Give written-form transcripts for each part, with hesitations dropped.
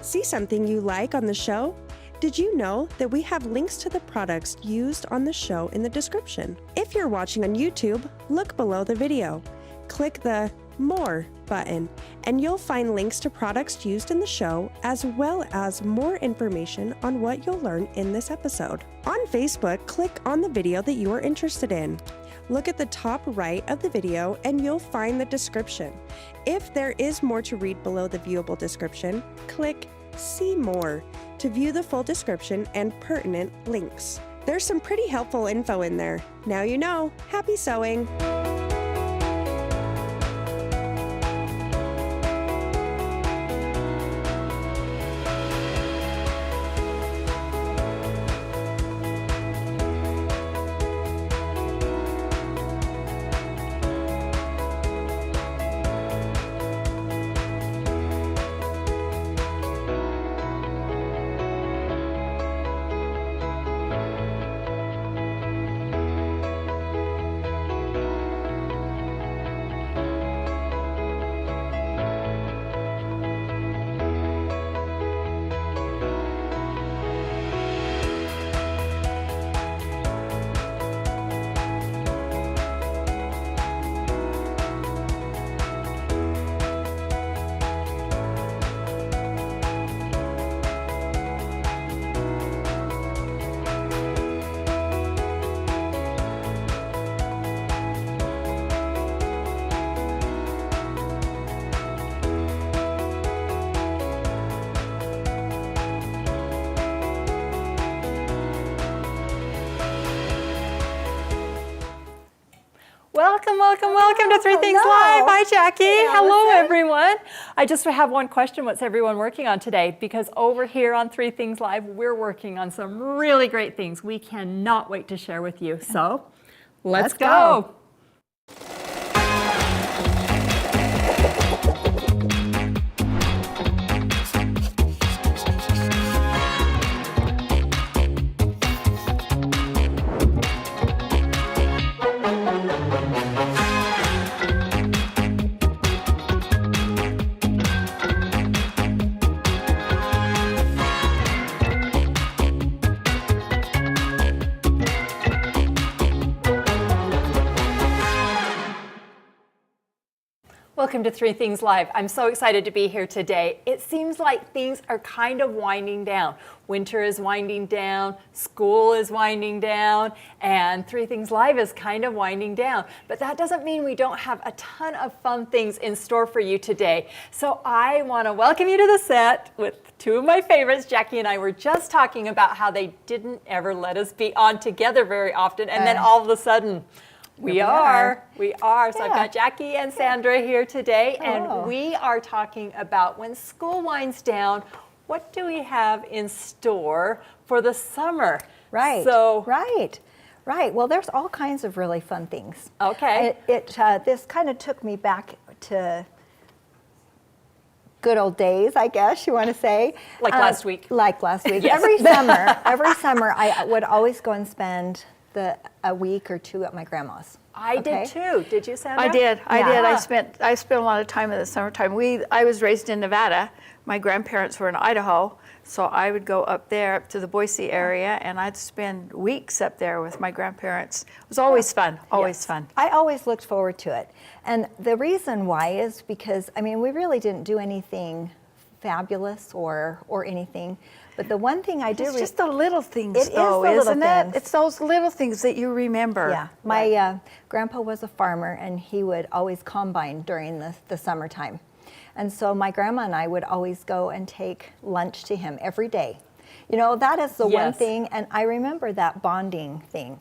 See something you like on the show? Did you know that we have links to the products used on the show in the description? If you're watching on YouTube, look below the video. Click the More button, and you'll find links to products used in the show, as well as more information on what you'll learn in this episode. On Facebook, click on the video that you are interested in. Look at the top right of the video and you'll find the description. If there is more to read below the viewable description, click See More to view the full description and pertinent links. There's some pretty helpful info in there. Now you know. Happy sewing! Welcome to Three Things Live. Hi, Jacki. Hey, hello, Allison. everyone. I just have one question. What's everyone working on today? Because over here on Three Things Live, we're working on some really great things we cannot wait to share with you. So let's go. Welcome to Three Things Live. I'm so excited to be here today. It seems like things are kind of winding down. Winter is winding down, school is winding down, and Three Things Live is kind of winding down. But that doesn't mean we don't have a ton of fun things in store for you today. So I want to welcome you to the set with two of my favorites. Jacki and I were just talking about how they didn't ever let us be on together very often, and then all of a sudden, We are. So Yeah. I've got Jacki and Sandra here today, and we are talking about when school winds down, what do we have in store for the summer? Right. So, Right. Well, there's all kinds of really fun things. Okay. This kind of took me back to good old days, I guess you want to say. Like last week. Like last week. Yes. Every summer, I would always go and spend a week or two at my grandma's. I did too. Did you, Sandra? I did. Yeah. I spent a lot of time in the summertime. I was raised in Nevada. My grandparents were in Idaho, so I would go up there, up to the Boise area, and I'd spend weeks up there with my grandparents. It was always fun. Always fun. I always looked forward to it. And the reason why is because, I mean, we really didn't do anything fabulous or anything. But the one thing I do... It's just the little things, it though, is the isn't little it? things. It's those little things that you remember. Yeah. My grandpa was a farmer, and he would always combine during the summertime. And so my grandma and I would always go and take lunch to him every day. You know, that is the one thing, and I remember that bonding thing.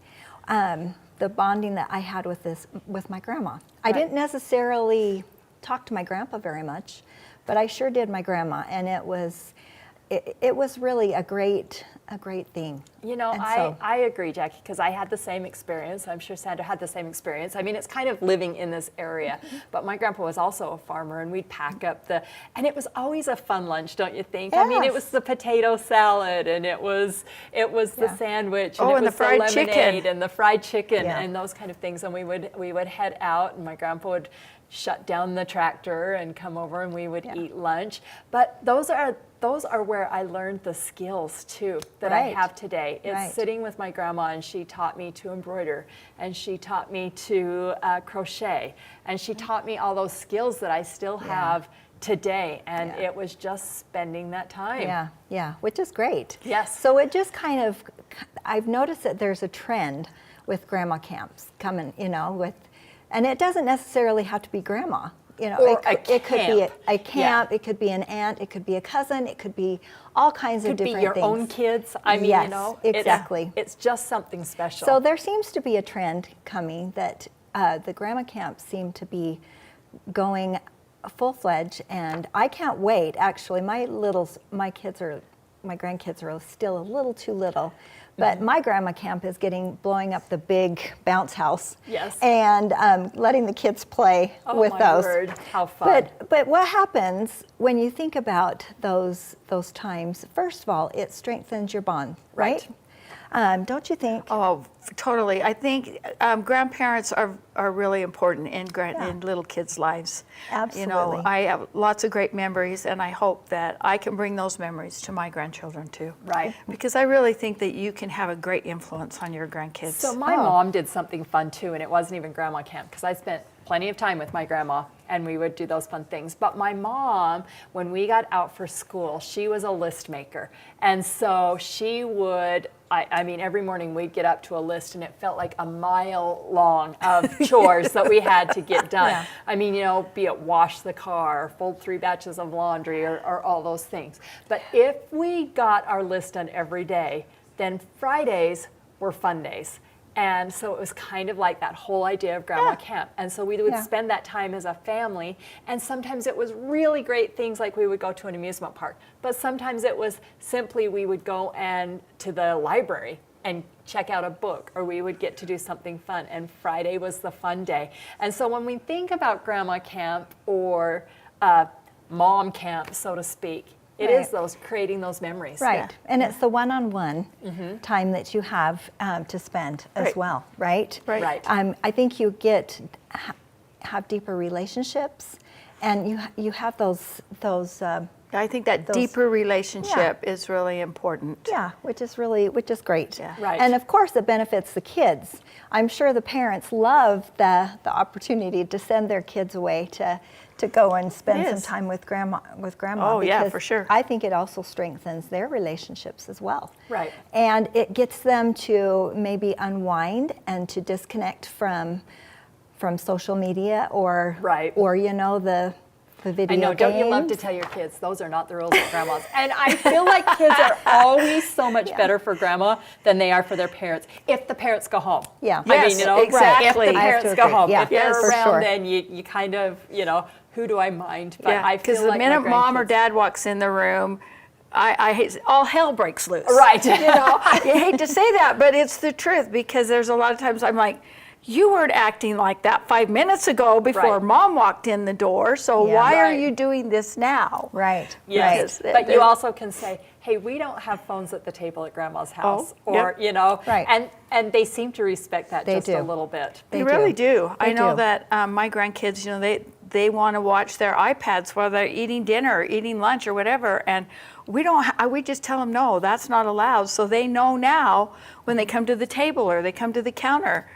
The bonding that I had with my grandma. I didn't necessarily talk to my grandpa very much, but I sure did my grandma, and it was really a great thing. You know, I agree, Jacki, because I had the same experience. I'm sure Sandra had the same experience. I mean, it's kind of living in this area, but my grandpa was also a farmer, and we'd pack up and it was always a fun lunch, don't you think? Yes. I mean, it was the potato salad, and it was the sandwich, and it was the fried lemonade, chicken. and the fried chicken, Yeah. and those kind of things. And we would head out, and my grandpa would shut down the tractor and come over, and we would eat lunch. But those are those are where I learned the skills too that I have today. It's sitting with my grandma, and she taught me to embroider, and she taught me to crochet, and she taught me all those skills that I still have today, and it was just spending that time. Yeah, which is great. Yes. So it just kind of, I've noticed that there's a trend with grandma camps coming, you know, with, and it doesn't necessarily have to be grandma. You know, Or it could be a camp, it could be an aunt, it could be a cousin, it could be all kinds of different things. Could be your own kids. I mean, you know, exactly. It's just something special. So there seems to be a trend coming that the grandma camps seem to be going full-fledged, and I can't wait. Actually, my grandkids are still a little too little. But my grandma camp is blowing up the big bounce house. Yes. And letting the kids play with those. Oh my word, how fun. But what happens when you think about those times? First of all, it strengthens your bond, right? Don't you think? Oh, totally. I think grandparents are really important in little kids' lives. Absolutely. You know, I have lots of great memories, and I hope that I can bring those memories to my grandchildren too. Right. Because I really think that you can have a great influence on your grandkids. So my mom did something fun too, and it wasn't even grandma camp, because I spent plenty of time with my grandma, and we would do those fun things. But my mom, when we got out for school, she was a list maker. And so she would, I mean, every morning we'd get up to a list, and it felt like a mile long of chores that we had to get done. I mean, you know, be it wash the car, fold 3 batches of laundry, or all those things. But if we got our list done every day, then Fridays were fun days. And so it was kind of like that whole idea of grandma camp. And so we would spend that time as a family. And sometimes it was really great things, like we would go to an amusement park. But sometimes it was simply we would go to the library and check out a book, or we would get to do something fun. And Friday was the fun day. And so when we think about grandma camp or mom camp, so to speak, it is creating those memories. Right, and it's the one-on-one time that you have to spend as well, right? Right. I think you have deeper relationships, and you have those. I think that deeper relationship is really important. Yeah, which is great. Yeah. Right. And of course, it benefits the kids. I'm sure the parents love the opportunity to send their kids away to go and spend some time with grandma. Oh, yeah, for sure. I think it also strengthens their relationships as well. Right. And it gets them to maybe unwind and to disconnect from social media or you know, the video I know, games. don't you love to tell your kids, those are not the rules of grandma's? And I feel like kids are always so much better for grandma than they are for their parents, if the parents go home. Yeah. I mean, you know, exactly. if the parents go home. Yeah. If they're Yes, for around, sure. then you kind of, you know, who do I mind? But I feel because the like minute my mom or grandkids- dad walks in the room, I hate, all hell breaks loose. Right. You know, you hate to say that, but it's the truth, because there's a lot of times I'm like, you weren't acting like that 5 minutes ago before mom walked in the door, so why are you doing this now? Right. Yes, Right. but you also can say, hey, we don't have phones at the table at grandma's house, you know, and they seem to respect that just a little bit. They really do. I know do. that my grandkids, you know, they want to watch their iPads while they're eating dinner or eating lunch or whatever, and we just tell them, no, that's not allowed. So they know now when they come to the table or they come to the counter,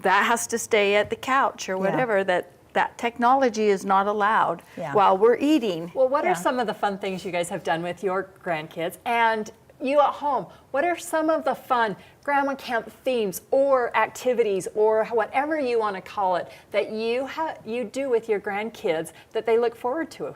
that has to stay at the couch or whatever, that technology is not allowed while we're eating. Well, what are some of the fun things you guys have done with your grandkids? And you at home, what are some of the fun grandma camp themes or activities or whatever you want to call it that you do with your grandkids that they look forward to?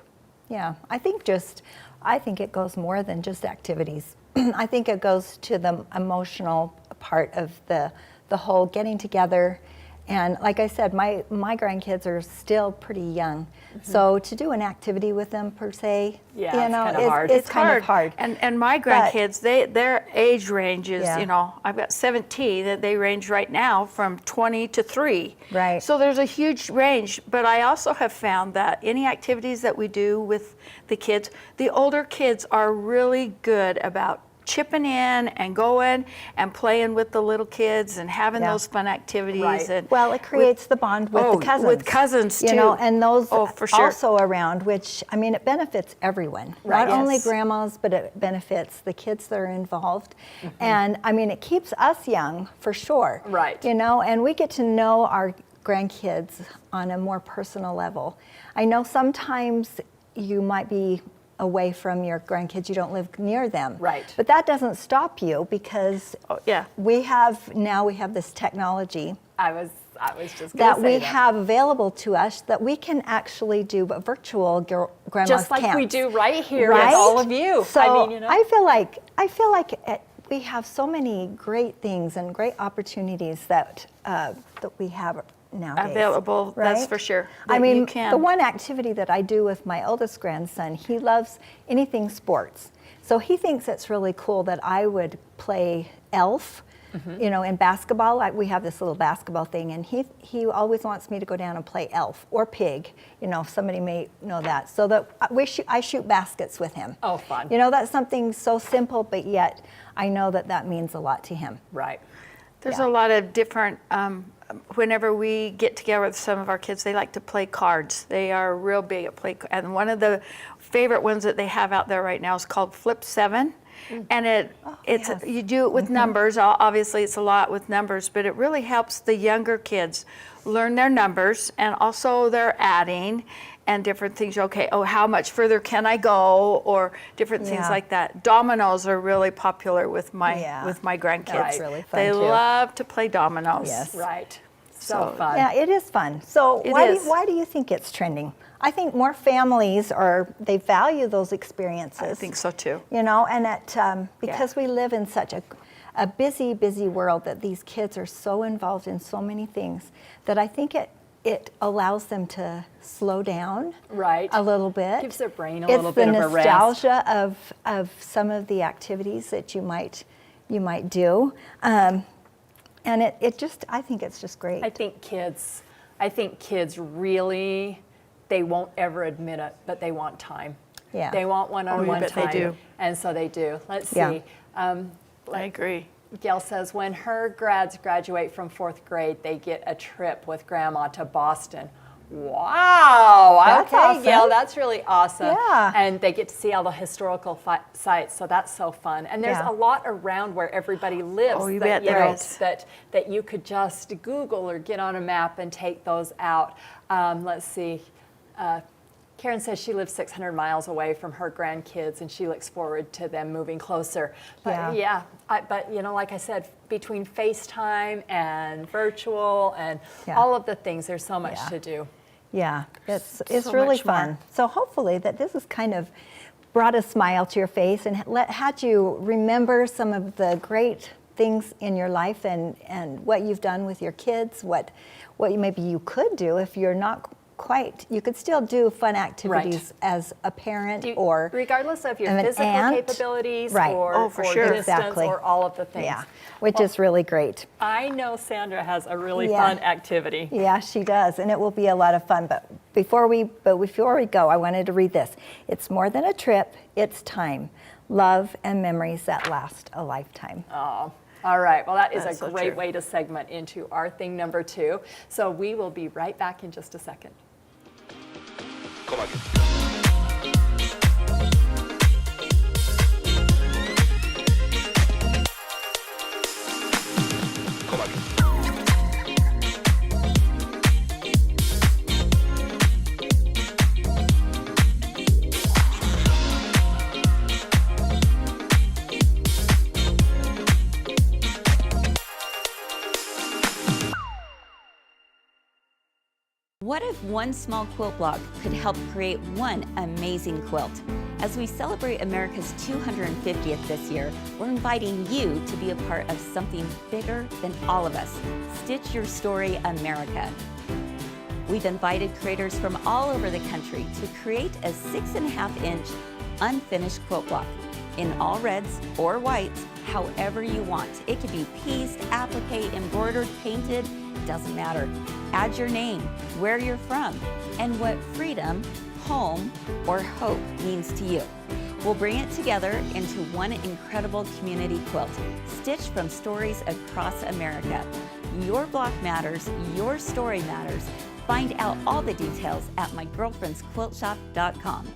Yeah, I think it goes more than just activities. I think it goes to the emotional part of the whole getting together. And like I said, my grandkids are still pretty young. So to do an activity with them per se, you know, it's kind of hard. And my grandkids, their age range is, you know, I've got 17, that they range right now from 20 to 3. Right. So there's a huge range, but I also have found that any activities that we do with the kids, the older kids are really good about chipping in and going and playing with the little kids and having those fun activities. Right. And Well, it creates the bond with the cousins. With cousins too. You know, and those for sure. also around, which, I mean, it benefits everyone. Right. Not only Yes. grandmas, but it benefits the kids that are involved. And I mean, it keeps us young for sure. Right. You know, and we get to know our grandkids on a more personal level. I know sometimes you might be away from your grandkids, you don't live near them. Right. But that doesn't stop you because yeah. we have this technology I was just that going to say we have available to us that we can actually do virtual grandma's just like camps. we do right here Right? with all of you. So I mean, you know. I feel like we have so many great things and great opportunities that we have nowadays. Available, that's right? for sure. I that you mean, can. the one activity that I do with my oldest grandson, he loves anything sports. So he thinks it's really cool that I would play elf. You know, in basketball, like we have this little basketball thing, and he always wants me to go down and play elf or pig. You know, somebody may know that. So that I shoot baskets with him. Oh, fun. You know, that's something so simple, but yet I know that means a lot to him. Right. There's a lot of different, whenever we get together with some of our kids, they like to play cards. They are real big at play, and one of the favorite ones that they have out there right now is called Flip 7. And it's yes. you do it with numbers. Obviously, it's a lot with numbers, but it really helps the younger kids learn their numbers and also their adding and different things. Okay, how much further can I go, or different things Yeah. like that. Dominoes are really popular with my grandkids. That's really fun, They too. love to play dominoes. Yes. Right. So So, fun. Yeah, it is fun. So It why is. why do you think it's trending? I think more families they value those experiences. I think so too. You know, and because we live in such a busy, busy world that these kids are so involved in so many things that I think it allows them to slow down Right. a little bit. Gives their brain a little bit of a rest. It's the nostalgia of some of the activities that you might do. And I think it's just great. I think kids really, they won't ever admit it, but they want time. Yeah. They want one-on-one bet they time. do. And so they do. Let's see. Yeah. I agree. Gail says, when her grads graduate from 4th grade, they get a trip with Grandma to Boston. Wow. That's okay, awesome. Gail, that's really awesome. Yeah. And they get to see all the historical sites, so that's so fun. And there's Yeah. a lot around where everybody lives Oh, you that, bet you there know, is. that you could just Google or get on a map and take those out. Let's see. Karen says she lives 600 miles away from her grandkids, and she looks forward to them moving closer. But but you know, like I said, between FaceTime and virtual and all of the things, there's so much to do. Yeah, it's So really much more. fun. So hopefully that this has kind of brought a smile to your face and had you remember some of the great things in your life and what you've done with your kids, what maybe you could do if you're not quite, you could still do fun activities as a parent or regardless of your an physical aunt. capabilities Right. or for sure. distance Exactly. or all of the things. yeah, which is really great. I know Sandra has a really Yeah. fun activity. Yeah, she does, and it will be a lot of fun. But before we go, I wanted to read this. It's more than a trip, it's time. Love and memories that last a lifetime. Oh, all right. Well, that is That's a so great true. way to segment into our thing number 2. So we will be right back in just a second. Come again. Come again. What if one small quilt block could help create one amazing quilt? As we celebrate America's 250th this year, we're inviting you to be a part of something bigger than all of us. Stitch Your Story America. We've invited creators from all over the country to create a 6.5-inch unfinished quilt block in all reds or whites, however you want. It could be pieced, applique, embroidered, painted, doesn't matter. Add your name, where you're from, and what freedom, home, or hope means to you. We'll bring it together into one incredible community quilt, stitched from stories across America. Your block matters, your story matters. Find out all the details at mygirlfriendsquiltshop.com.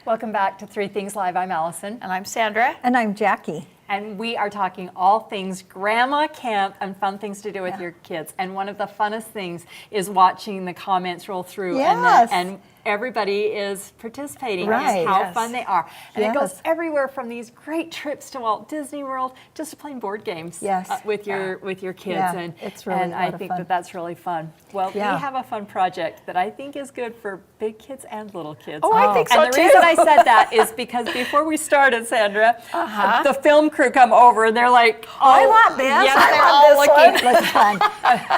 Welcome back to Three Things Live. I'm Allison. And I'm Sandra. And I'm Jacki. And we are talking all things grandma camp and fun things to do with your kids. And one of the funnest things is watching the comments roll through Yes. and everybody is participating. Right. Just how Yes. fun they are. And it goes Yes. everywhere from these great trips to Walt Disney World just to playing board games Yes. with your kids. Yeah, And it's really and a I lot of think fun. that that's really fun. Well, Yeah. we have a fun project that I think is good for big kids and little kids. Oh, I think so And the too. reason I said that is because before we started, Sandra, the film crew come over and they're like, oh, I want this. Yes, I they're want all this looking. Looks fun.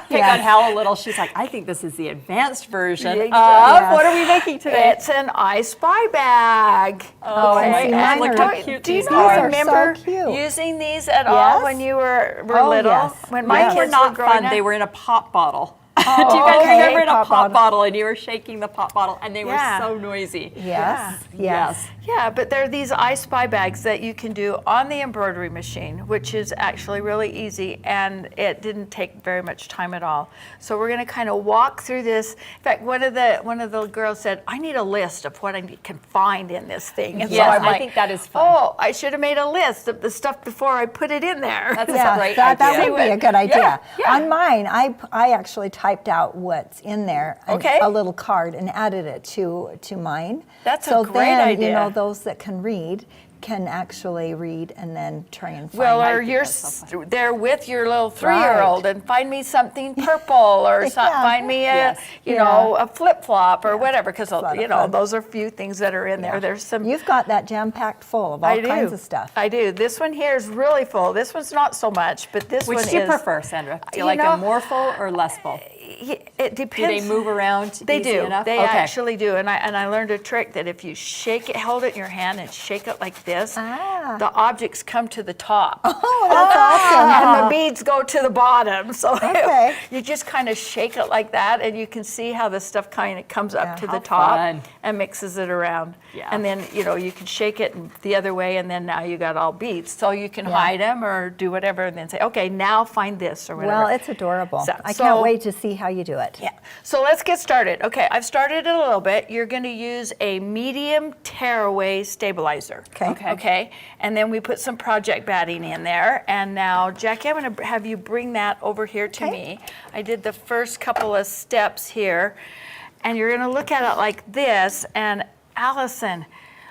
Pick Yes. on Hal a little. She's like, I think this is the advanced version of Yes. what are we making today? It's an I Spy bag. Oh, I see. And Mine look are- how cute do you these not are. remember so cute. using these at all Yes. when you were Oh, little? yes. When Mine my were kids not were growing fun. up? They were in a pop bottle. Do you Oh, guys okay. remember in a Pop pop bottle and you were shaking the pop bottle and they were Yeah. so noisy? Yes. Yes. Yeah, but there are these I Spy bags that you can do on the embroidery machine, which is actually really easy, and it didn't take very much time at all. So we're going to kind of walk through this. In fact, one of the girls said, "I need a list of what I can find in this thing." And Yes, so I'm I like, think that is fun. Oh, I should have made a list of the stuff before I put it in there. That's Yeah, a great that idea. would be a good idea. yeah. On mine, I actually typed out what's in there, Okay. a little card, and added it to mine. That's a so great then, idea. You know, those that can read can actually read and then try and find. Well, I or think you're that's so there with your little 3-year-old and find me something purple or Yeah. find me a, Yes. you know, a flip-flop or whatever, because, a lot of you know, fun. those are few things that are in there. There's some. You've got that jam-packed full of all I do. kinds of stuff. I do. This one here is really full. This one's not so much, but this Which one do you is. prefer, Sandra? Do you You like know, them more full or less full? It Do depends. they move around They easy do. enough? They Okay. actually do. And I learned a trick that if you shake it, hold it in your hand and shake it like this, the objects come to the top. Oh, that's awesome. And the beads go to the bottom. So Okay. you just kind of shake it like that, and you can see how the stuff kind of comes up to How the top fun. and mixes it around. Yeah. And then, you know, you can shake it the other way, and then now you got all beads. So you can hide them or do whatever, and then say, okay, now find this or whatever. Well, it's adorable. So- I so- can't wait to see how you do it. Yeah. So let's get started. Okay, I've started it a little bit. You're going to use a medium tearaway stabilizer. Okay. Okay. And then we put some project batting in there. And now, Jacki, I'm going to have you bring that over here to Okay. me. I did the first couple of steps here. And you're going to look at it like this. And Allison,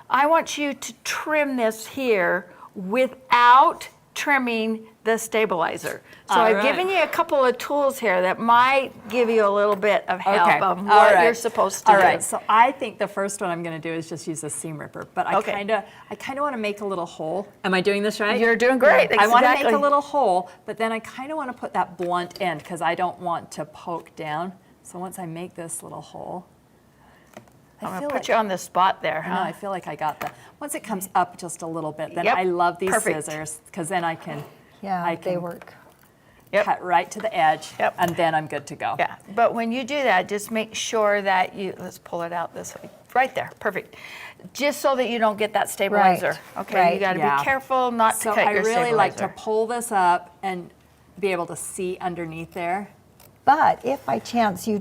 I want you to trim this here without trimming the stabilizer. So All I've right. given you a couple of tools here that might give you a little bit of help Okay. of All what right. you're supposed to All do. right. So I think the first one I'm going to do is just use a seam ripper, but I Okay. kind of want to make a little hole. Am I doing this right? You're doing great. I want to make Exactly. a little hole, but then I kind of want to put that blunt end because I don't want to poke down. So once I make this little hole, I'm going feel to put like- you on the spot there, I know, huh? I feel like I got the. Once it comes up just a little bit, then Yep. I love these Perfect. scissors because then I can. Yeah, I they can work. Yep. cut right to the edge, Yep. and then I'm good to go. Yeah, but when you do that, just make sure that you, let's pull it out this way. Right there, perfect. Just so that you don't get that stabilizer. Right, Okay, you right. got to Yeah. be careful not So to cut I your really like to stabilizer. pull this up and be able to see underneath there. But if by chance you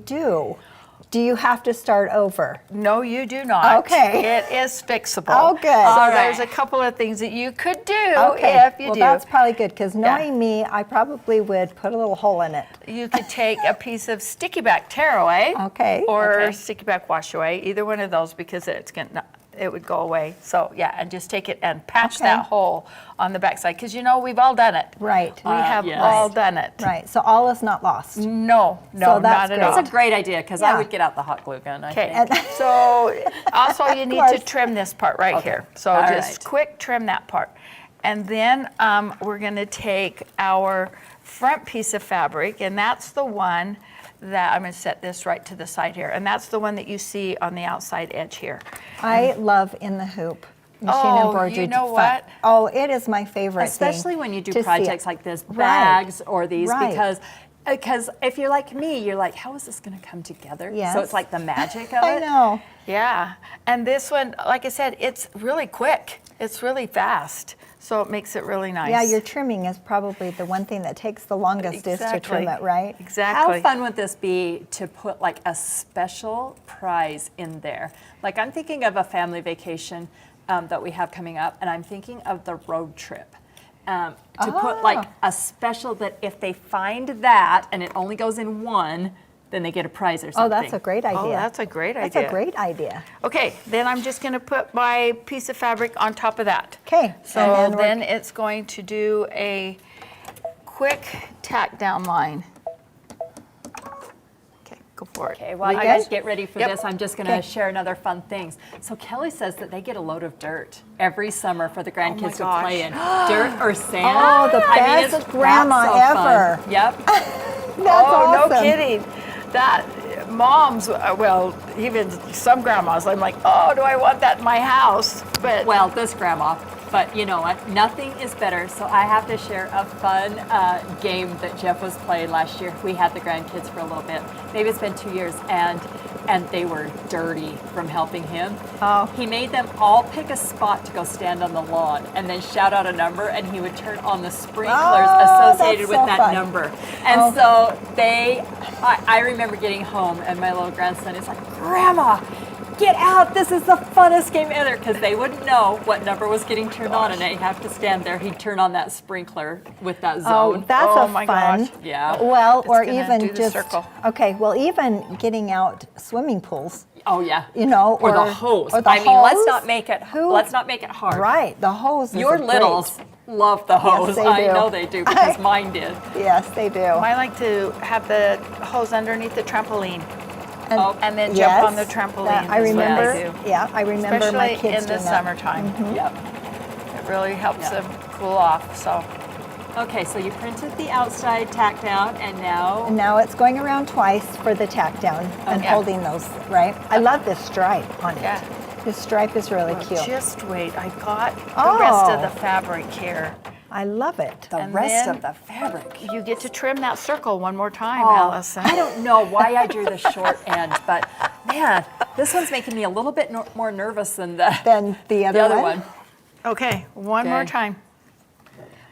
do you have to start over? No, you do not. Okay. It is fixable. Oh, good. So All there's a right. couple of things that you could do Okay. if you well, do. that's probably good because knowing me, I probably would put a little hole in it. You could take a piece of sticky back tearaway. Okay. Or Okay. sticky back wash away, either one of those, because it would go away. So yeah, and just take it and patch Okay. that hole on the backside, because you know we've all done it. Right. We have yes. all done it. Right. So all is not lost. No, So not that's at great. all. That's a great idea because I Yeah. would get out the hot glue gun. I Okay, think. so also you need to course. trim this part right Okay. here. So All just right. quick trim that part. And then we're gonna take our front piece of fabric, and that's the one that I'm going to set this right to the side here, and that's the one that you see on the outside edge here. I love in the hoop machine embroidery. You know what? Oh, it is my favorite Especially thing when you do to see projects it. like this, Right. bags or these, Right. because if you're like me, you're like, how is this going to come together? Yes. So it's like the magic of it. I know. Yeah, and this one, like I said, it's really quick. It's really fast, so it makes it really nice. Yeah, your trimming is probably the one thing that takes the longest is to trim it, right? Exactly. How fun would this be to put like a special prize in there? Like I'm thinking of a family vacation that we have coming up, and I'm thinking of the road trip. To put like a special that if they find that and it only goes in one, then they get a prize or something. Oh, that's a great idea. Oh, that's a great idea. That's a great idea. Okay, then I'm just going to put my piece of fabric on top of that. Okay. So and then it's going to do a quick tack down line. Okay, go for it. Okay, while you good? guys get ready for Yep. this, I'm just going to Okay. share another fun things. So Kelly says that they get a load of dirt every summer for the grandkids to gosh. play in. Dirt or sand. Oh, the I mean, best it's grandma so fun. ever. Yep. That's Oh, awesome. no kidding. That moms, well, even some grandmas, I'm like, oh, do I want that in my house? But Well, this grandma, but you know what? Nothing is better. So I have to share a fun game that Jeff was playing last year. We had the grandkids for a little bit. Maybe it's been 2 years, and they were dirty from helping him. Oh. He made them all pick a spot to go stand on the lawn, and then shout out a number, and he would turn on the sprinklers Oh, associated that's with so that fun. number. And so I remember getting home, and my little grandson is like, Grandma, get out, this is the funnest game ever, because they wouldn't know what number was getting turned on, and they'd have to stand there. He'd turn on that sprinkler with that Oh, zone. that's Oh a my fun. gosh. Yeah. Well, It's or gonna even do the just circle. okay. Well, even getting out swimming pools. Oh yeah. You know, or the hose. or the I mean, let's hose. not make it. Let's not make it hard. Right, the hose. Is Your a great- littles love the hose. they I do. know they do because mine did. Yes, they do. I like to have the hose underneath the trampoline and then yes, jump on the trampoline. that- I is what remember. do. Yeah, I remember Especially my kids in the doing that. summertime. Yep. It really helps Yeah. them cool off. So Okay, so you printed the outside tack down, and now And now it's going around twice for the tack down and Okay. holding those, right? I love this stripe on it. Yeah. This stripe is really cute. just wait. I got the rest of Oh. the fabric here. I love it. the and rest then- of the fabric. You get to trim that circle one more time, Oh, Allison. I don't know why I drew the short end, but man, this one's making me a little bit more nervous than the The other one. Okay, one more Okay. time.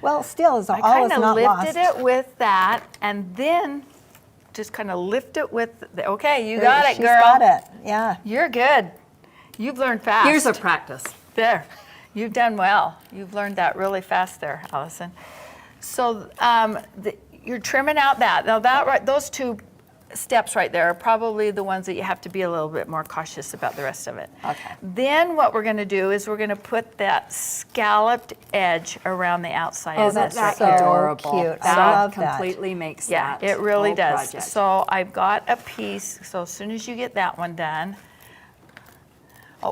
Well, still is I all kind is of not lifted lost. it with that, and then just kind of lift it with. Okay, you got it, She's girl. got it. Yeah. You're good. You've learned fast. Years of practice. There, you've done well. You've learned that really fast there, Allison. So you're trimming out that. Now those two steps right there are probably the ones that you have to be a little bit more cautious about the rest of it. Okay. Then what we're going to do is we're going to put that scalloped edge around the outside Oh, of this that's right so here. adorable. cute. I That love that. completely makes Yeah, that it really whole does. project. So I've got a piece. So as soon as you get that one done,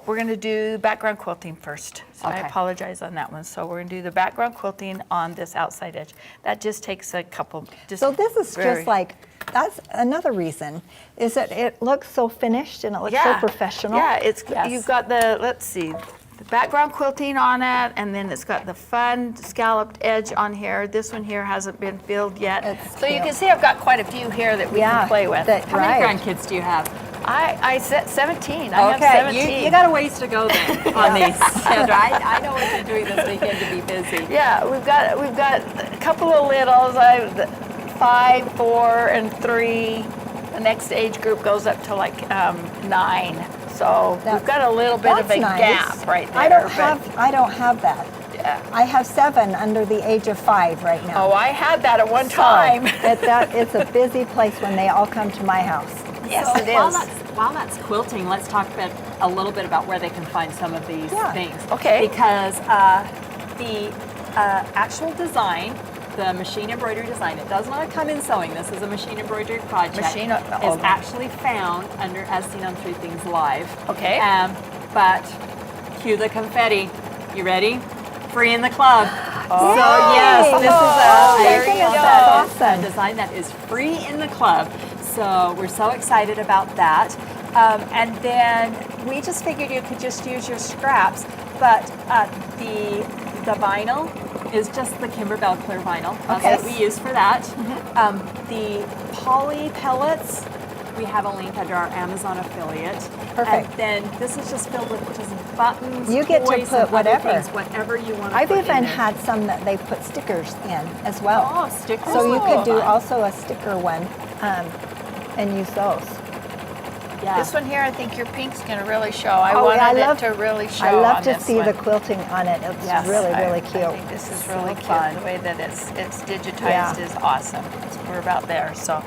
we're going to do background quilting first. So I Okay. apologize on that one. So we're going to do the background quilting on this outside edge. That just takes a couple. So this is just like, that's another reason, is that it looks so finished and it looks so professional. Yeah, it's Yes. you've got the, let's see, the background quilting on it, and then it's got the fun scalloped edge on here. This one here hasn't been filled yet. It's So you cute. can see I've got quite a few here that we Yeah, can play with. that- How many right. grandkids do you have? I said 17. I have Okay, 17. you got a ways to go then on these. Sandra, I know what you're doing this weekend to be busy. Yeah, we've got a couple of littles. 5, 4, and 3. The next age group goes up to like 9. So we've got a little bit of That's a nice. gap right there. I don't but- have that. Yeah. I have 7 under the age of 5 right now. Oh, I had that at one So, time. it's a busy place when they all come to my house. Yes, So it while is. that's quilting, let's talk a little bit about where they can find some of these Yeah. things. Okay. Because the actual design, the machine embroidery design, it does not come in sewing. This is a machine embroidery project. Machine- is oh. actually found under As Seen on Three Things Live. Okay. But cue the confetti. You ready? Free in the club. So yes, this is there very you go. awesome. A design that is free in the club. So we're so excited about that. And then we just figured you could just use your scraps, but the vinyl is just the Kimberbell clear vinyl. That's what we use for that. The poly pellets, we have a link under our Amazon affiliate. Perfect. And then this is just filled with just buttons, You get to toys, put and other whatever. things, whatever you want to I've put in even there. had some that they put stickers in as well. Oh, stickers. So you could do Fun. also a sticker one and use those. Yeah. This one here, I think your pink's going to really show. I Oh, wanted yeah, it to really show I love on to this see one. the quilting on it. It's Yes, really I cute. think this is really cute. fun. The way that it's digitized Yeah. is awesome. We're about there, so.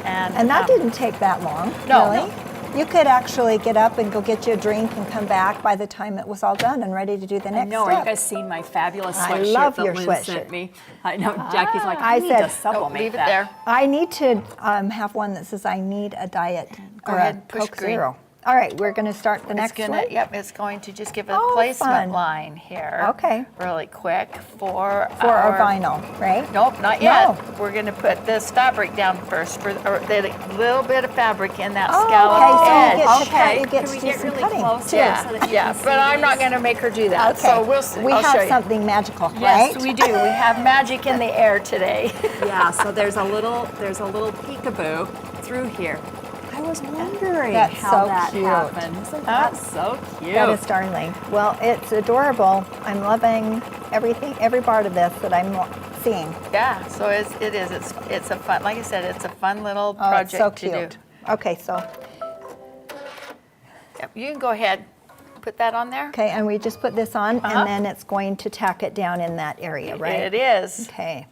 And that didn't take that long, No. really. You could actually get up and go get you a drink and come back by the time it was all done and ready to do the I next know. Are step. you guys seen my fabulous I sweatshirt love that your Lynn sweatshirt. sent me? I know. Jackie's like, I need said- to sublimate Leave it that. there. I need to have one that says I need a diet Go or ahead, a push Coke green. Zero. All right, we're going to start the next It's gonna, one. Yep, it's going to just give a Oh, placement fun. line here. Okay. Really quick for For our vinyl, right? Nope, not yet. No. We're going to put this fabric down first for the little bit of fabric in that Oh, scallop okay, so edge. you get to cut, you Can get we to do get some really cutting close too. here so that you Yeah, can but see I'm not these? going to make her do that. Okay, So we'll see. we I'll show have you. something magical, Yes, right? we do. We have magic in the air today. Yeah. So there's a little peekaboo through here. I was wondering That's how so that cute. happened. Isn't that so cute? That is darling. Well, it's adorable. I'm loving everything, every part of this that I'm seeing. Yeah, so it is. It's a fun, like I said, it's a fun little Oh, project it's so to cute. do. Okay, so, Yep, you can go ahead, put that on there. okay, and we just put this on Uh-huh. and then it's going to tack it down in that area, right? It is. Okay.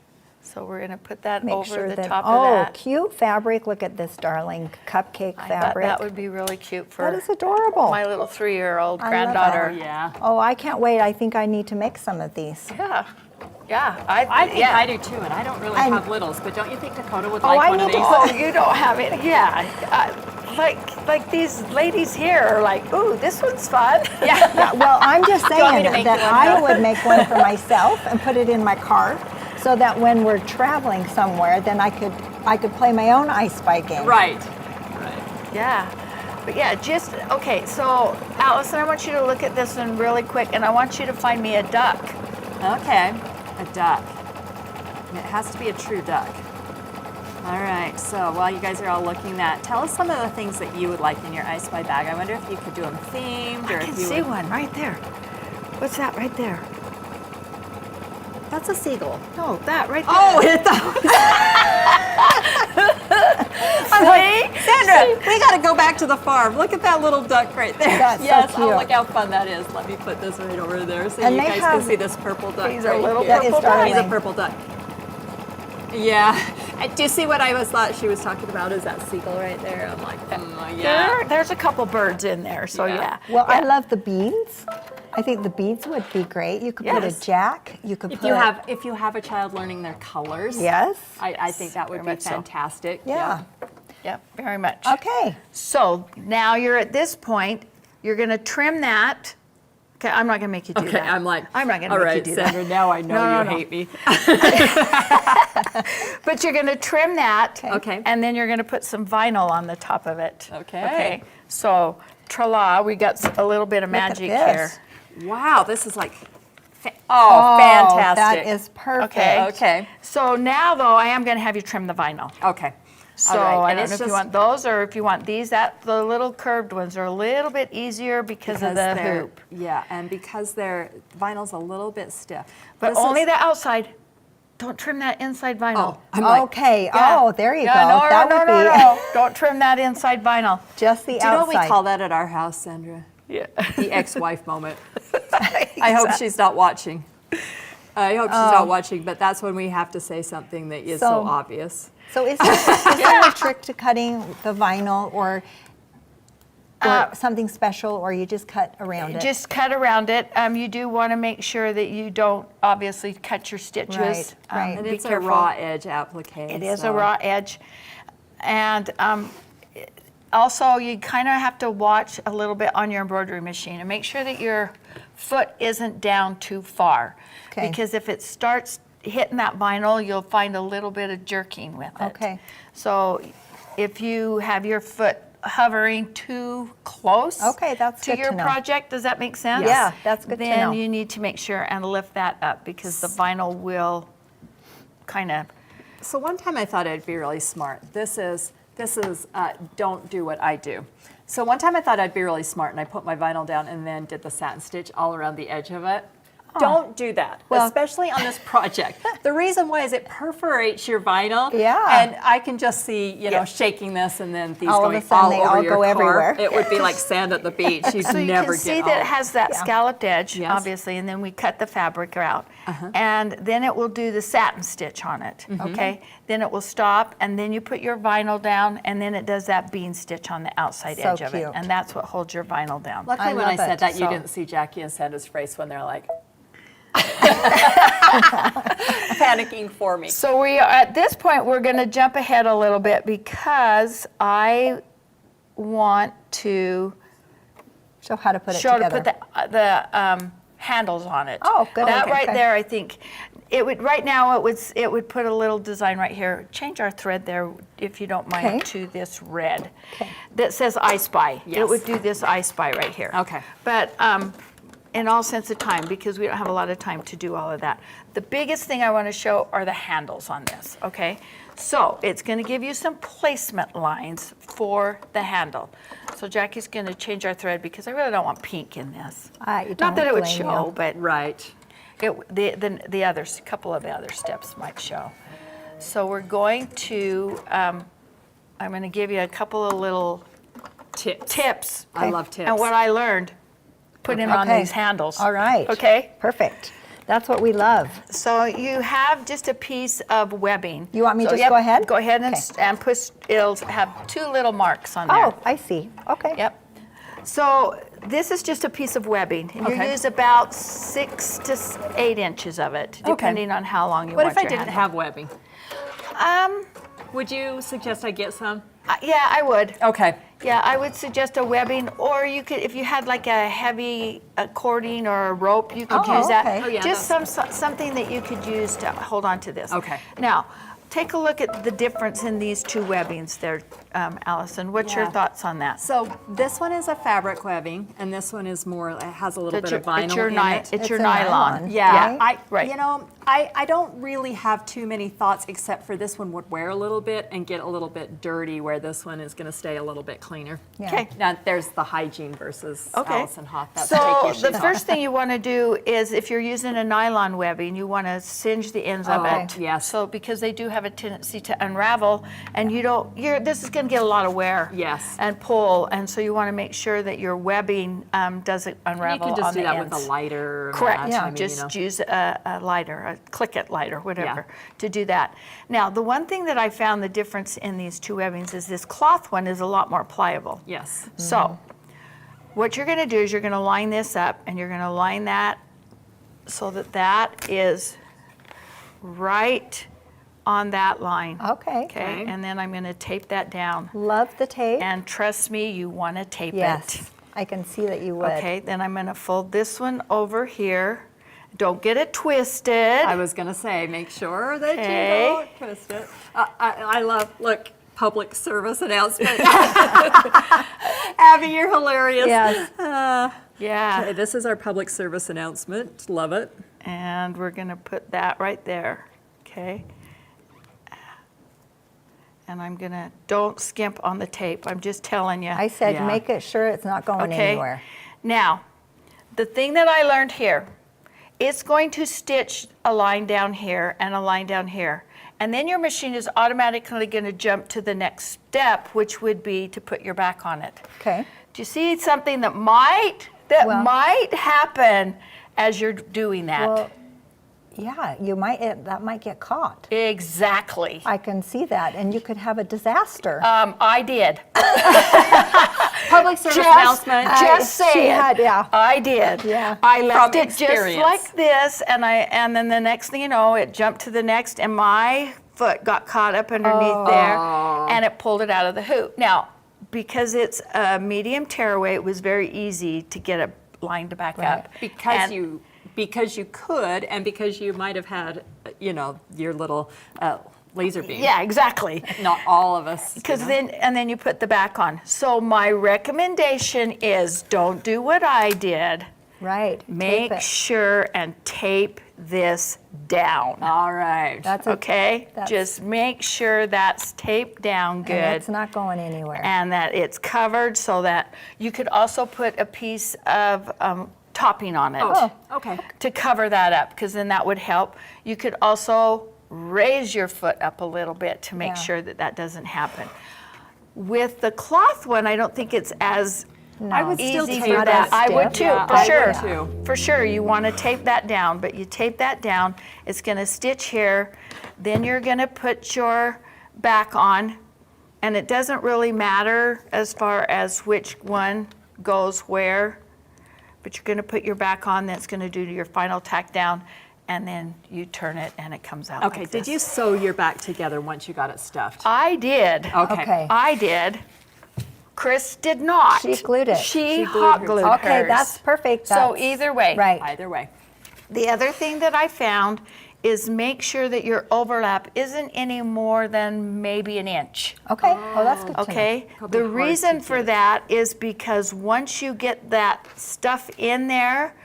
So we're going to put that Make over sure the that, top oh, of that. cute fabric. Look at this darling cupcake I thought fabric. that would be really cute for That is adorable. my little 3-year-old I love granddaughter. that. Yeah. Oh, I can't wait. I think I need to make some of these. Yeah, yeah. I think yeah. I do too, and I don't really And- have littles, but don't you think Dakota would Oh, like I one of need to these? put- Oh, you don't have it. Yeah, like these ladies here are like, ooh, this one's fun. Yeah, well, I'm just you want me saying to make that you one I now? would make one for myself and put it in my car so that when we're traveling somewhere, then I could play my own I Spy game. Right. Yeah, but yeah, just, okay, so Allison, I want you to look at this one really quick, and I want you to find me a duck. Okay. A duck. And it has to be a true duck. All right, so while you guys are all looking at, tell us some of the things that you would like in your I Spy bag. I wonder if you could do them themed, or I if can you see would. one right there. What's that right there? That's a seagull. No, that right there. Oh, it I'm like, Sandra, we got to go back to the farm. Look at that little duck right there. That's so yes, cute. oh, look how fun that is. Let me put this right over there so And you they guys have- can see this purple duck. These are right little here. That is purple ducks. He's a darling. purple duck. Yeah. And do you see what I thought she was talking about? Is that seagull right there? I'm like, yeah. There's a couple birds in there, so Yeah. yeah. Well, I Yeah. love the beads. I think the beads would be great. You could put a Yes. jack. You could If put you have a child learning their colors, yes. I think that would Very be much so. fantastic. Yeah. Yep, very much. Okay. So now you're at this point, you're gonna trim that. Okay, I'm not gonna make you do Okay, that. I'm like, I'm not gonna all make right, you do Sandra, that. now I know No, you no, no. hate me. But you're gonna trim that. Okay. And then you're gonna put some vinyl on the top of it. Okay. Okay, so tra-la, we got a little bit of Look at magic this. here. Wow, this is like, fantastic. That is perfect. Okay. Okay. So now though, I am gonna have you trim the vinyl. Okay. So All right, I and don't it's know if you just- want those or if you want these. The little curved ones are a little bit easier because of the they're- hoop. Yeah, and because vinyl's a little bit stiff. But This only is- the outside. Don't trim that inside vinyl. Oh, I'm like, Okay. Yeah. Oh, there you Yeah, go. No, that no, would no, be no. Don't trim that inside vinyl. just the do you know outside. what we call that at our house, Sandra? Yeah. The ex-wife moment. I hope she's not watching. I hope she's not watching, but that's when we have to say something that is so So- obvious. So is there a trick to cutting the vinyl or something special, or you just cut around it? Just cut around it. You do want to make sure that you don't obviously cut your stitches. Right, right. And Be it's careful. a raw edge applique. It is so- a raw edge. And also, you kind of have to watch a little bit on your embroidery machine and make sure that your foot isn't down too far. Okay. Because if it starts hitting that vinyl, you'll find a little bit of jerking with it. Okay. So if you have your foot hovering too close Okay, that's to good your to know. project, does that make sense? Yeah, that's good to Then know. you need to make sure and lift that up because the vinyl will kind of. So one time I thought I'd be really smart. This is don't do what I do. So one time I thought I'd be really smart and I put my vinyl down and then did the satin stitch all around the edge of it. Don't do that, Well- especially on this project. The reason why is it perforates your vinyl. Yeah. And I can just see, shaking this and then these All of going a sudden all they over all your go car. everywhere. It would be like sand at the beach. You'd So you never can see get that it all. has that scalloped edge, Yes. obviously, and then we cut the fabric out. And then it will do the satin stitch on it, okay? Then it will stop, and then you put your vinyl down, and then it does that bean stitch on the outside So edge of it. cute. And that's what holds your vinyl down. Luckily, I when I love said it. that, you So- didn't see Jacki and Sandra's face when they're like panicking for me. So we are, at this point, we're going to jump ahead a little bit because I want to Show how to put it show to together. put the handles on it. Oh, good. That Okay. right Okay. there, I think, it would right now it would put a little design right here. Change our thread there, if you don't mind, Okay. to this red Okay. that says I Spy. It Yes. would do this I Spy right here. Okay. But in all sense of time, because we don't have a lot of time to do all of that. The biggest thing I want to show are the handles on this, okay? So it's going to give you some placement lines for the handle. So Jacki's going to change our thread because I really don't want pink in this. You Not that it would blame show, you. but Right. the others, a couple of the other steps might show. So we're going to, I'm going to give you a couple of little tips. I love tips. And what I learned, putting on Okay. these handles. All right. Okay? Perfect. That's what we love. So you have just a piece of webbing. You want me to So, just go ahead? Go ahead and, Okay. and push, it'll have two little marks on there. Oh, I see. Okay. Yep. So this is just a piece of webbing. And you Okay. use about 6 to 8 inches of it, depending on how long you What want if I your didn't handle. have webbing? Um, Would you suggest I get some? yeah, I would. Okay. Yeah, I would suggest a webbing, or you could, if you had like a heavy cording or a rope, you could Oh, use that. okay. Oh, yeah, Just something that you could use to hold on to this. Okay. Now, take a look at the difference in these two webbings there, Allison. What's your Yeah. thoughts on that? So this one is a fabric webbing, and this one is more. It has a little bit of vinyl it's your in ni- it. It's your a nylon. nylon. Yeah, Right? Right. I don't really have too many thoughts except for this one would wear a little bit and get a little bit dirty, where this one is going to stay a little bit cleaner. Yeah. Okay. Now there's the hygiene versus Okay. Allison Hoff. That's So take the issues first thing you want to do is, if you're using a nylon webbing, you want to singe the ends of Okay. it. Yes. So because they do have a tendency to unravel, and this is going to get a lot of wear. Yes. And pull, and so you want to make sure that your webbing doesn't You unravel can just on do the that ends. with a lighter. or Correct. match. Yeah, I mean, Just use a lighter, a click-it lighter, whatever, Yeah. to do that. Now, the one thing that I found the difference in these two webbings is this cloth one is a lot more pliable. Yes. So, what you're going to do is you're going to line this up, and you're going to line that so that that is right on that line. Okay. Okay, and then I'm going to tape that down. Love the tape. And trust me, you want to tape Yes. it. I can see that you would. Okay, then I'm going to fold this one over here. Don't get it twisted. I was going to say, make sure that Okay. you don't twist it. I love, look, public service announcement. Abby, you're hilarious. Yes. Yeah, Okay, this is our public service announcement. Love it. and we're going to put that right there. Okay. And I'm going to, don't skimp on the tape. I'm just telling you. I said Yeah. make it sure it's not going Okay. anywhere. Now, the thing that I learned here, it's going to stitch a line down here and a line down here. And then your machine is automatically going to jump to the next step, which would be to put your back on it. Okay. Do you see something that might Well- happen as you're doing that? Well, yeah, you might. That might get caught. Exactly. I can see that, and you could have a disaster. I did. Public service announcement. Just She saying. had, yeah. I did. Yeah. I left From it just experience. like this, and then the next thing you know, it jumped to the next, and my foot got caught up underneath there, and it pulled it out of the hoop. Now, because it's a medium tearaway, it was very easy to get it lined back up. Because you could, and because you might have had, you know, your little laser beam. Yeah, exactly. Not all of us. Because then you put the back on. So my recommendation is don't do what I did. Right. Make sure and tape this down. All right. Okay? Just make sure that's taped down good. And it's not going anywhere. And that it's covered so that you could also put a piece of topping on it. Oh, okay. To cover that up, because then that would help. You could also raise your foot up a little bit to make sure that that doesn't happen. With the cloth one, I don't think it's as I would still easy tape for that. I would too, Yeah, for I sure. would too. For sure, you want to tape that down, but you tape that down. It's going to stitch here. Then you're going to put your back on, and it doesn't really matter as far as which one goes where, but you're going to put your back on. That's going to do your final tack down, and then you turn it, and it comes out. Okay. Like Did this. you sew your back together once you got it stuffed? I did. Okay. I did. Kris did not. She glued it. She hot glued hers. Okay, that's perfect. So That's- either way. Right. Either way. The other thing that I found is make sure that your overlap isn't any more than maybe an inch. Okay. Oh, that's good to know. Okay? Probably The hard reason to for get. that is because once you get that stuff in there,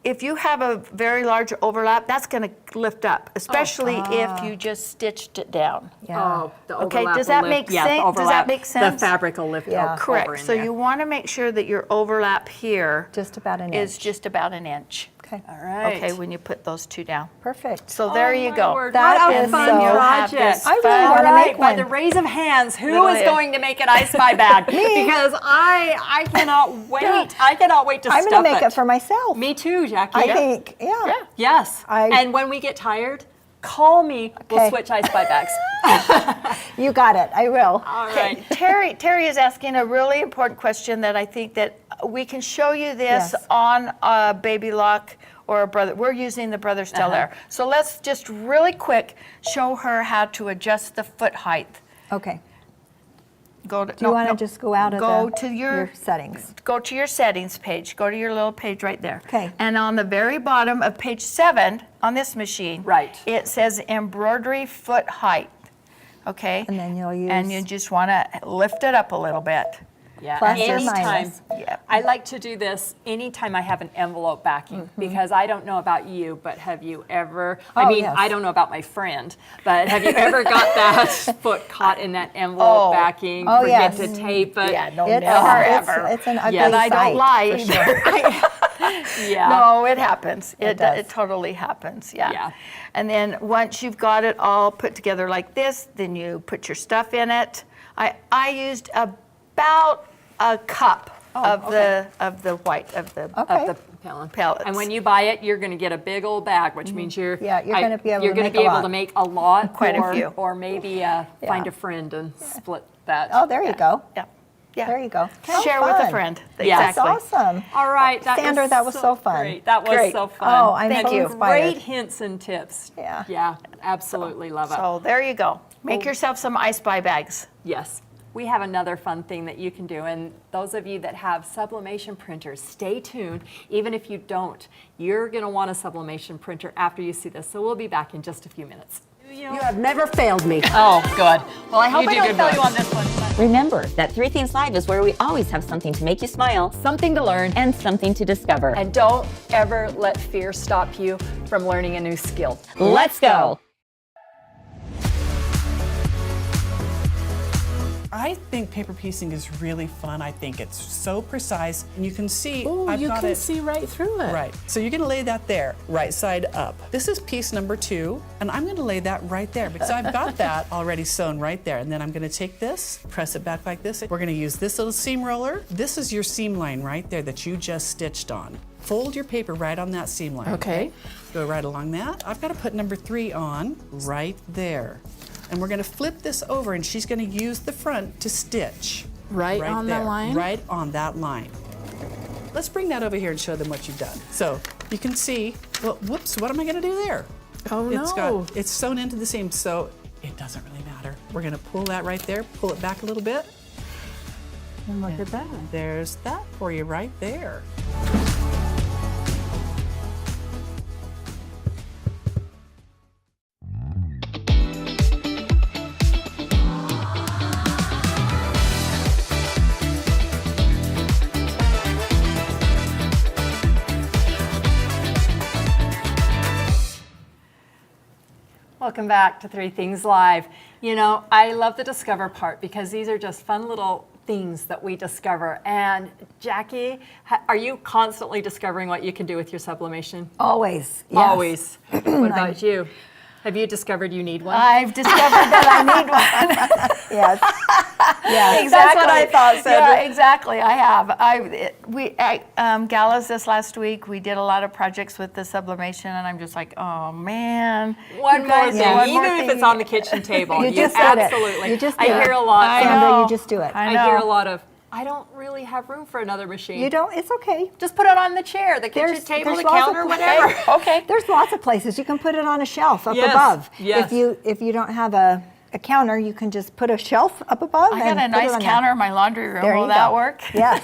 if you have a very large overlap, that's going to lift up, especially if you just stitched it down. Yeah. Oh, the Okay, overlap does will that lift- make yeah, the sense? Does that overlap- make sense? The fabric will lift Yeah. over Correct. in So there. you want to make sure that your overlap here Just about an is inch. just about an inch. Okay. All right. Okay, when you put those two down. Perfect. So there you go. Word. That What a is fun so- have project. this I really fun- want to All right, make by one. the raise of hands, who Little is bit. going to make an I Spy bag? Because I cannot wait. I cannot wait to I'm stuff going to make it for myself. Me too, Jackie. I think, yeah. Yes. And when we get tired, call me. We'll Okay. switch I Spy bags. You got it. I will. All right. Terry is asking a really important question that I think that we can show you this Yes. on a baby lock or a brother. We're using the Brother Stellaire. So let's just really quick show her how to adjust the foot height. Okay. Go to, Do you want to just go out of your settings? Go to your settings page. Go to your little page right there. Okay. And on the very bottom of page 7 on this machine, Right. it says embroidery foot height. Okay. And then you'll use- And you just want to lift it up a little bit. Yeah. Plus or anytime. minus. Yep. I like to do this anytime I have an envelope backing because I don't know about you, but have you ever, I Oh, mean, yes. I don't know about my friend, but have you ever got that foot caught in that envelope Oh. backing, Oh, forget yes. to tape it? Yeah, no, It's, never it's, ever. it's an ugly Yeah, and I don't sight, lie for either. sure. Yeah. No, it happens. It does. totally happens, yeah. Yeah. And then once you've got it all put together like this, then you put your stuff in it. I used about a cup of the white of the Okay. Of the pellet. pellets. And when you buy it, you're going to get a big old bag, which means you're Yeah, you're gonna be able you're to gonna make be a able lot. to make a lot, Quite a or, few. or maybe find a friend and split that. Oh, there you go. Yeah. Yeah. There you go. How Share with a fun. friend. Yes. That's Exactly. awesome. All right, Sandra, that was so fun. Great. That was Great. so fun. Oh, I'm Thank so you. inspired. Great hints and tips. Yeah. Yeah, absolutely love it. So there you go. Make yourself some I Spy bags. Yes. We have another fun thing that you can do, and those of you that have sublimation printers, stay tuned. Even if you don't, you're going to want a sublimation printer after you see this. So we'll be back in just a few minutes. You have never failed me. Oh, good. Well, I hope You I do don't good fail work. you on this one. Remember that 3 Things Live is where we always have something to make you smile, Something to learn. and something to discover. And don't ever let fear stop you from learning a new skill. Let's go! I think paper piecing is really fun. I think it's so precise. And you can see Oh, I've you got can it see right through it. right. So you're gonna lay that there, right side up. This is piece number 2, and I'm gonna lay that right there because I've got that already sewn right there. And then I'm gonna take this, press it back like this. We're gonna use this little seam roller. This is your seam line right there that you just stitched on. Fold your paper right on that seam line. Okay. Go right along that. I've got to put number 3 on right there. And we're going to flip this over, and she's going to use the front to stitch. Right on the there, line? Right on that line. Let's bring that over here and show them what you've done. So you can see, well, whoops, what am I going to do there? Oh, no. It's sewn into the seam, so it doesn't really matter. We're going to pull that right there, pull it back a little bit. And look at that. There's that for you right there. Welcome back to Three Things Live. You know, I love the discover part because these are just fun little things that we discover. And Jacki, are you constantly discovering what you can do with your sublimation? Always. Yes. Always. What about you? Have you discovered you need one? I've discovered that I need one. Yes. Yes. Exactly. That's what I thought, Sandra. Yeah, exactly. I have. Galas this last week, we did a lot of projects with the sublimation, and I'm just like, oh man. One You more guys- thing, yeah, one even more if thing. it's on the kitchen table. You just did it. absolutely. You just I did it. hear a lot. I Sandra, know. you just do it. I I know. hear a lot of, I don't really have room for another machine. You don't, it's okay. Just put it on the chair, the kitchen There's- table, there's the lots of counter, places. whatever. Okay. There's lots of places. You can put it on a shelf up Yes, above. yes. If you don't have a counter, you can just put a shelf up above. I got and a put it nice on counter in my laundry room. There Will you that go. work? Yes,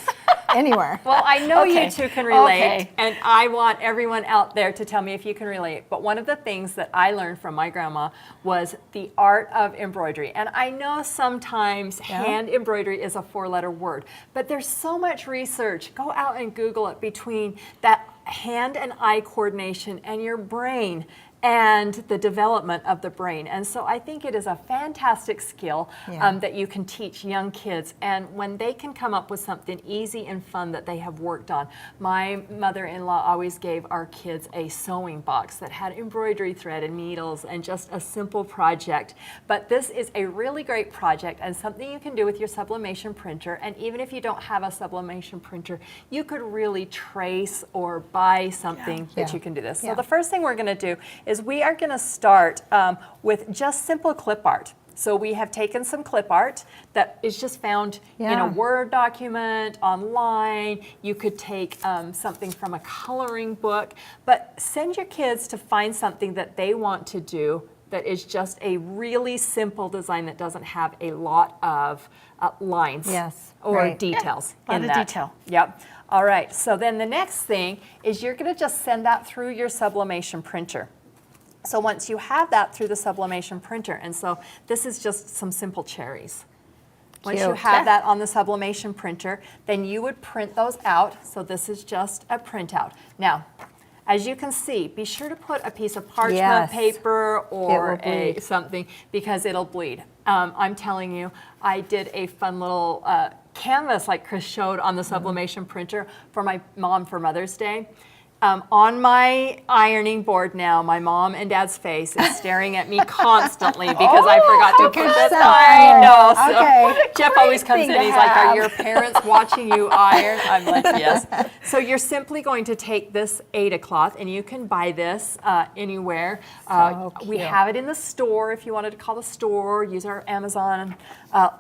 anywhere. Well, I know Okay. you two can relate, Okay. and I want everyone out there to tell me if you can relate. But one of the things that I learned from my grandma was the art of embroidery. And I know sometimes hand embroidery is a four-letter word, but there's so much research. Go out and Google it between that hand and eye coordination and your brain and the development of the brain. And so I think it is a fantastic skill that you can teach young kids. And when they can come up with something easy and fun that they have worked on. My mother-in-law always gave our kids a sewing box that had embroidery thread and needles and just a simple project. But this is a really great project and something you can do with your sublimation printer. And even if you don't have a sublimation printer, you could really trace or buy something that you can do this. So the first thing we're gonna do is we are going to start with just simple clip art. So we have taken some clip art that is just found in a Word document, online. You could take something from a coloring book, but send your kids to find something that they want to do that is just a really simple design that doesn't have a lot of lines or details Yeah, a lot in of that. detail. Yep. All right, so then the next thing is you're going to just send that through your sublimation printer. So once you have that through the sublimation printer, and so this is just some simple cherries. Once you Cute. have that on the sublimation printer, then you would print those out. So this is just a printout. Now, as you can see, be sure to put a piece of parchment paper or something because it'll bleed. I'm telling you, I did a fun little canvas like Kris showed on the sublimation printer for my mom for Mother's Day. On my ironing board now, my mom and dad's face is staring at me constantly because I forgot to put this I know. So Okay. Jeff always comes in thing and to he's like, have. are your parents watching you iron? I'm like, yes. So you're simply going to take this Aida cloth, and you can buy this anywhere. We have it in the store if you wanted to call the store, use our Amazon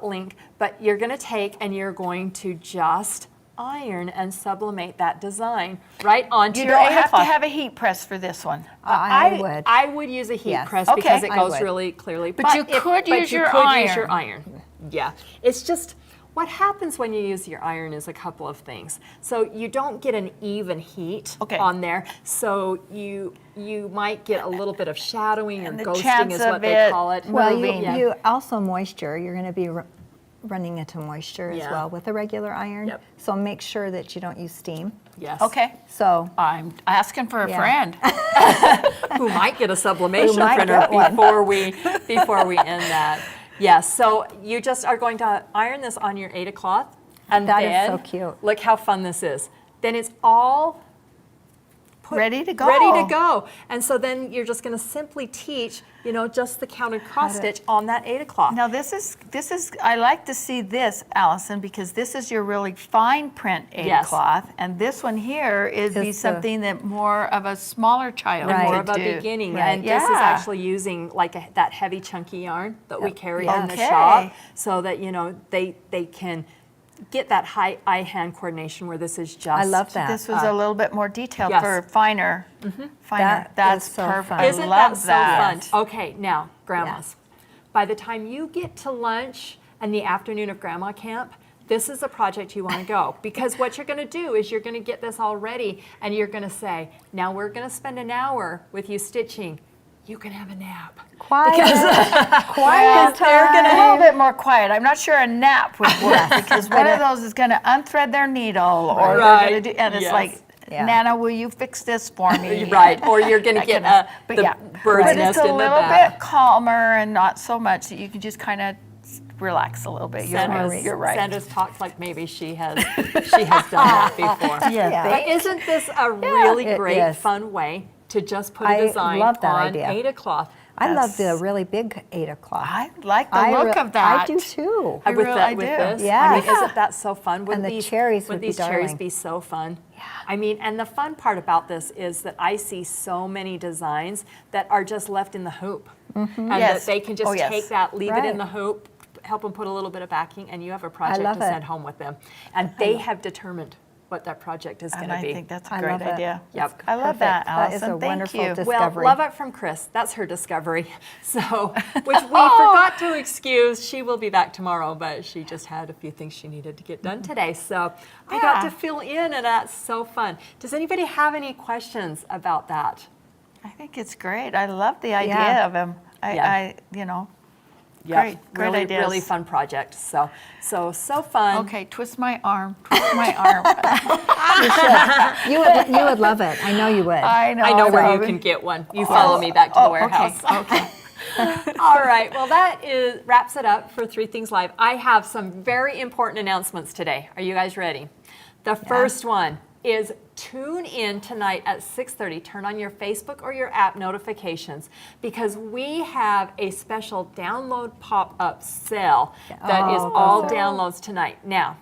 link. But you're going to take and you're going to just iron and sublimate that design right onto You your don't Aida have to cloth. have a heat press for this one. I would use a heat press because it I goes would. really clearly. But you could use your iron. Yeah, it's just what happens when you use your iron is a couple of things. So you don't get an even heat on there. So you might get a little bit of shadowing or And the ghosting chance is of what they it call it. Well, moving. you also moisture. You're going to be running into moisture as Yeah. well with a regular iron. Yep. So make sure that you don't use steam. Yes. Okay. So I'm asking for a friend. Who might get a sublimation might printer get one. before we end that. Yes, so you just are going to iron this on your Aida cloth, and That is then so cute. look how fun this is. Then it's all Ready to go. ready to go, and so then you're just going to simply teach, just the counted cross stitch on that Aida cloth. Now this is I like to see this, Allison, because this is your really fine print Aida cloth, and this one here is be something that more of a smaller child and more would of a do. beginning, Right. and this is actually using like that heavy chunky yarn that we carry in the Okay. shop, so that they can get that high eye-hand coordination where this is just. I love that. This was a little bit more detailed yes. for finer. That That's is so perfect. fun. I Isn't love that so that. fun? Okay, now, grandmas. By the time you get to lunch and the afternoon of grandma camp, this is a project you want to go. Because what you're going to do is you're going to get this all ready and you're going to say, now we're going to spend an hour with you stitching. You can have a nap. Quiet. Quiet time. A little bit more quiet. I'm not sure a nap would work because one of those is going to unthread their needle, or Right. they're going to do, and it's Yes. like, Yeah. Nana, will you fix this for me? Right, or you're going to get But the yeah, bird's but nest it's a in the little back. bit calmer and not so much that you can just kind of relax a little bit. You're right. Sandra's talked like maybe she has done that before. Yeah. But isn't this a really It great, is. fun way to just put I a design love that on idea. Aida cloth? I love the really big Aida cloth. I like the look of that. I do too. I with really with do. this? Yeah. I mean, Yeah. isn't that so fun? Wouldn't And the these, cherries would wouldn't be these cherries darling. be so fun? Yeah. I mean, and the fun part about this is that I see so many designs that are just left in the hoop. And Yes. that they can just Oh, yes. take that, leave it in Right. the hoop, help them put a little bit of backing, and you have a project love to it. send home with them. And they have determined what that project is going And to I be. think that's a I great love it. idea. Yep. I love Perfect. that, That is Allison. a Thank wonderful you. dis- Well, discovery. love it from Kris. That's her discovery. So, which we forgot to excuse. She will be back tomorrow, but she just had a few things she needed to get done today. So I got to fill in, and that's so fun. Does anybody have any questions about that? I think it's great. I love the idea Yeah. of him. Yeah. Great really, ideas. really fun project. So fun. Okay, twist my arm. Twist my arm. You would love it. I know you would. I know. I know where you Robin. can get one. You follow me back to the warehouse. Okay. All right. Well, that wraps it up for Three Things Live. I have some very important announcements today. Are you guys ready? The first one is tune in tonight at 6:30. Turn on your Facebook or your app notifications because we have a special download pop-up sale that is all downloads tonight. Now,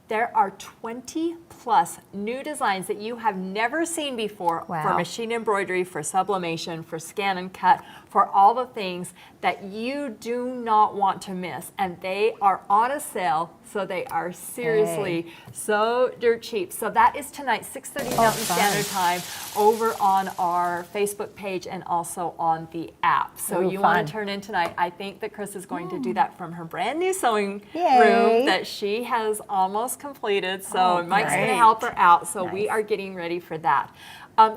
there are 20 plus new designs that you have never seen before for Wow. machine embroidery, for sublimation, for scan and cut, for all the things that you do not want to miss. And they are on a sale, so they are seriously so dirt cheap. So that is tonight, 6:30 Mountain Standard Time, over on our Facebook page and also on the app. So Ooh, you fun. want to turn in tonight. I think that Kris is going to do that from her brand new sewing Yay. room that she has almost completed. So Mike's going to great. help her out. So we are getting ready for that.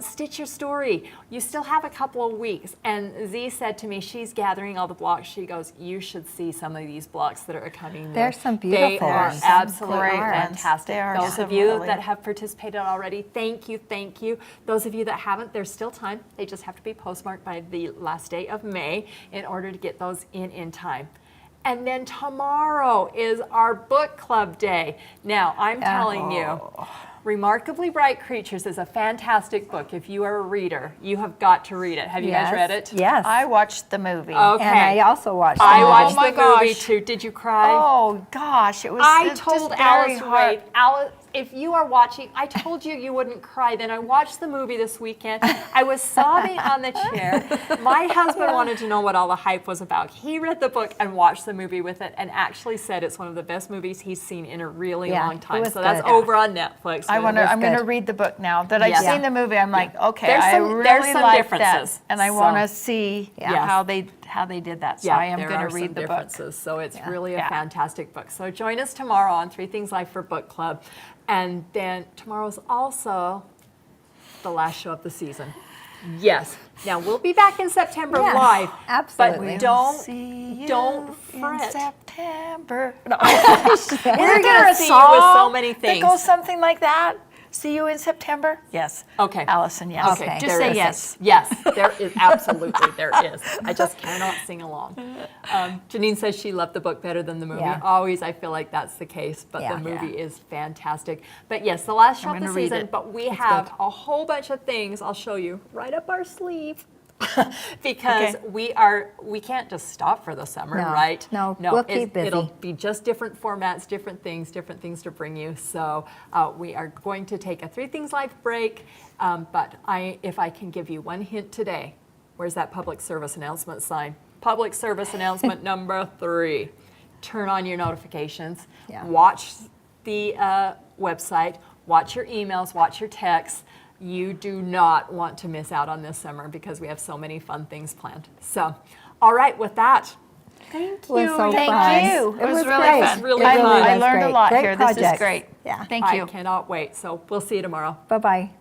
Stitch your story. You still have a couple of weeks. And Z said to me, she's gathering all the blocks. She goes, you should see some of these blocks that are coming. There's some They beautiful are ones. absolutely Great ones. fantastic. They are Those so of you really- that have participated already, thank you, thank you. Those of you that haven't, there's still time. They just have to be postmarked by the last day of May in order to get those in time. And then tomorrow is our book club day. Now, I'm telling you, Remarkably Bright Creatures is a fantastic book. If you are a reader, you have got to read it. Have you guys read it? Yes. I watched the movie. Okay. And I also watched I the movie. watched my the movie gosh. too. Did you cry? Oh gosh, it was. I it's told just very Alice, hard. Alice, if you are watching, I told you you wouldn't cry. Then I watched the movie this weekend. I was sobbing on the chair. My husband wanted to know what all the hype was about. He read the book and watched the movie with it and actually said it's one of the best movies he's seen in a really Yeah, long it time. was So that's good. over on Netflix. I'm was going to good. read the book now that I've Yes. seen the movie. I'm like, okay, There's I some- really there's some like differences. that, and I So- want to see Yes. how they did that. So I am there going are to read some the book. differences. So it's really a Yeah. fantastic book. So join us tomorrow on Three Things Live for Book Club. And then tomorrow's also the last show of the season. Yes. Now we'll be back in September Yes, live. absolutely. But don't See you in fret. September. We're Isn't there gonna a see you with so song many that things. goes something like that? See you in September? Yes. Okay. Allison, yes. Okay. Just there say is. yes. Yes, there is. Absolutely, there is. I just cannot sing along. Janine says she loved the book better than the movie. Yeah. Always, I feel like that's the case, but Yeah. the movie is fantastic. But yes, the last show of the gonna read season, it. but we have a whole bunch of things I'll show you right up our sleeve. Because we can't just stop for the summer, No. right? No, we'll keep busy. It'll be just different formats, different things to bring you. So we are going to take a Three Things Live break. But if I can give you one hint today, where's that public service announcement sign? Public service announcement number 3. Turn on your notifications. Yeah. Watch the website. Watch your emails. Watch your texts. You do not want to miss out on this summer because we have so many fun things planned. So, all right, with that, Thank It was you. so Thank fun. you. It was really great. fun. really It fun. was I learned a great. lot Great here. This is project. great. Yeah. Thank I you. cannot wait. So we'll see you tomorrow. Bye-bye.